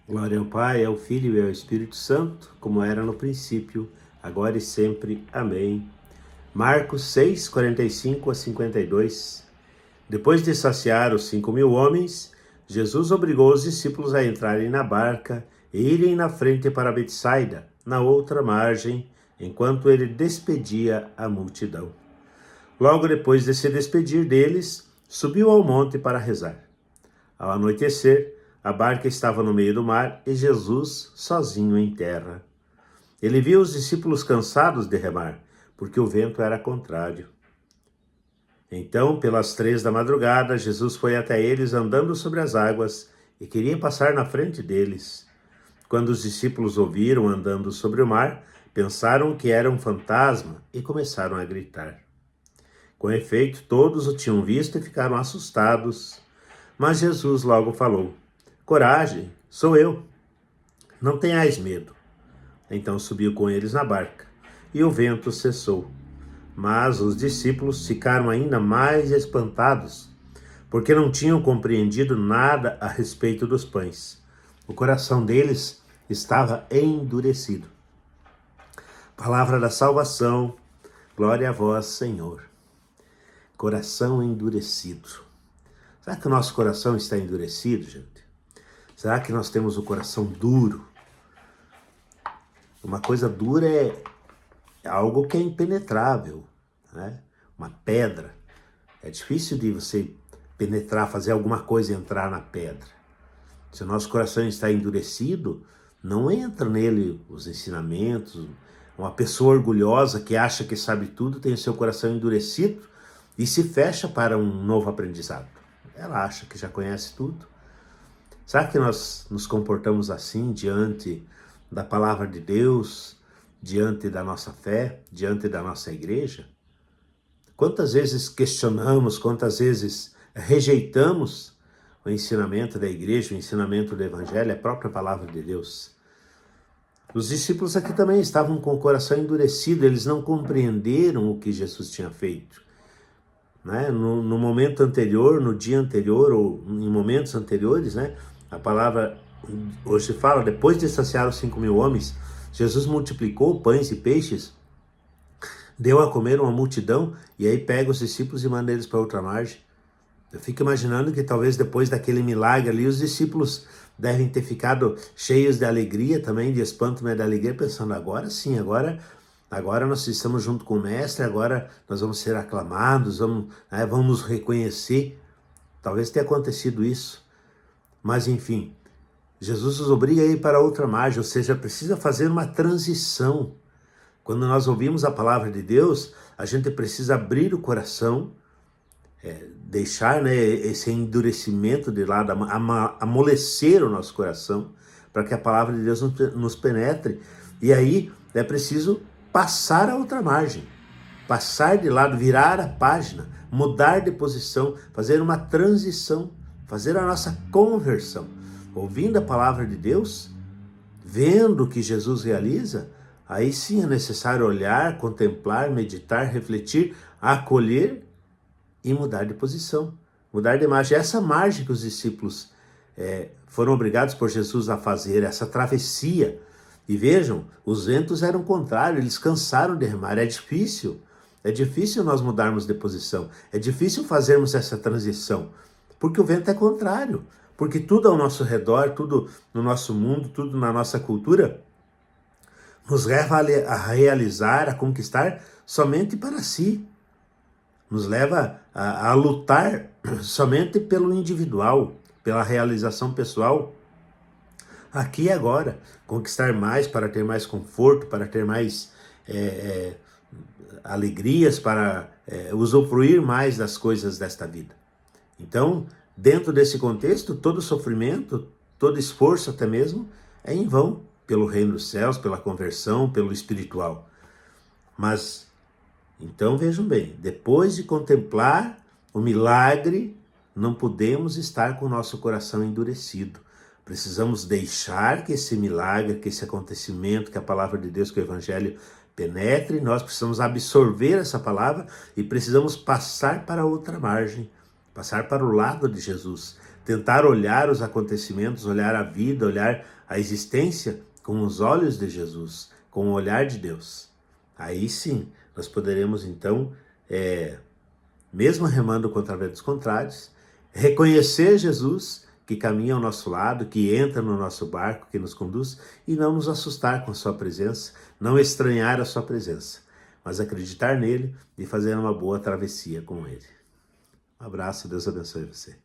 Glória ao Pai, ao Filho e ao Espírito Santo, como era no princípio, agora e sempre. Amém. Marcos 6, 45 a 52. Depois de saciar os 5.000 homens, Jesus obrigou os discípulos a entrarem na barca e irem na frente para Betsaida, na outra margem, enquanto ele despedia a multidão. Logo depois de se despedir deles, subiu ao monte para rezar. Ao anoitecer, a barca estava no meio do mar e Jesus sozinho em terra. Ele viu os discípulos cansados de remar, porque o vento era contrário. Então, pelas 3 da madrugada, Jesus foi até eles andando sobre as águas e queria passar na frente deles. Quando os discípulos o viram andando sobre o mar, pensaram que era um fantasma e começaram a gritar. Com efeito, todos o tinham visto e ficaram assustados. Mas Jesus logo falou: Coragem, sou eu. Não tenhais medo. Então subiu com eles na barca, e o vento cessou. Mas os discípulos ficaram ainda mais espantados, porque não tinham compreendido nada a respeito dos pães. O coração deles estava endurecido. Palavra da salvação, glória a vós, Senhor. Coração endurecido. Será que o nosso coração está endurecido, gente? Será que nós temos o coração duro? Uma coisa dura é algo que é impenetrável, né? Uma pedra. É difícil de você penetrar, fazer alguma coisa entrar na pedra. Se o nosso coração está endurecido, não entra nele os ensinamentos. Uma pessoa orgulhosa que acha que sabe tudo tem o seu coração endurecido e se fecha para um novo aprendizado. Ela acha que já conhece tudo. Será que nós nos comportamos assim diante da palavra de Deus, diante da nossa fé, diante da nossa igreja? Quantas vezes questionamos, quantas vezes rejeitamos o ensinamento da igreja, o ensinamento do evangelho, a própria palavra de Deus? Os discípulos aqui também estavam com o coração endurecido, eles não compreenderam o que Jesus tinha feito. Né? No momento anterior, no dia anterior, ou em momentos anteriores, né? A palavra hoje fala, depois de saciar os 5.000 homens, Jesus multiplicou pães e peixes, deu a comer uma multidão, e aí pega os discípulos e manda eles para outra margem. Eu fico imaginando que talvez depois daquele milagre ali, os discípulos devem ter ficado cheios de alegria também, de espanto, mas de alegria, pensando, agora sim, agora nós estamos junto com o Mestre, agora nós vamos ser aclamados, vamos nos reconhecer. Talvez tenha acontecido isso. Mas enfim, Jesus nos obriga a ir para outra margem, ou seja, precisa fazer uma transição. Quando nós ouvimos a palavra de Deus, a gente precisa abrir o coração, deixar, né, esse endurecimento de lado, amolecer o nosso coração, para que a palavra de Deus nos penetre. E aí é preciso passar a outra margem, passar de lado, virar a página, mudar de posição, fazer uma transição, fazer a nossa conversão. Ouvindo a palavra de Deus, vendo o que Jesus realiza, aí sim é necessário olhar, contemplar, meditar, refletir, acolher e mudar de posição, mudar de margem. Essa margem que os discípulos foram obrigados por Jesus a fazer, essa travessia. E vejam, os ventos eram contrários, eles cansaram de remar. É difícil nós mudarmos de posição, é difícil fazermos essa transição, porque o vento é contrário, porque tudo ao nosso redor, tudo no nosso mundo, tudo na nossa cultura, nos leva a realizar, a conquistar somente para si. Nos leva a lutar somente pelo individual, pela realização pessoal, aqui e agora. Conquistar mais para ter mais conforto, para ter mais alegrias, para usufruir mais das coisas desta vida. Então, dentro desse contexto, todo sofrimento, todo esforço até mesmo, é em vão, pelo reino dos céus, pela conversão, pelo espiritual. Mas, então vejam bem, depois de contemplar o milagre, não podemos estar com o nosso coração endurecido. Precisamos deixar que esse milagre, que esse acontecimento, que a palavra de Deus, que o evangelho penetre, nós precisamos absorver essa palavra e precisamos passar para outra margem, passar para o lado de Jesus, tentar olhar os acontecimentos, olhar a vida, olhar a existência com os olhos de Jesus, com o olhar de Deus. Aí sim, nós poderemos então, mesmo remando contra ventos contrários, reconhecer Jesus que caminha ao nosso lado, que entra no nosso barco, que nos conduz, e não nos assustar com a sua presença, não estranhar a sua presença, mas acreditar nele e fazer uma boa travessia com ele. Um abraço, Deus abençoe você.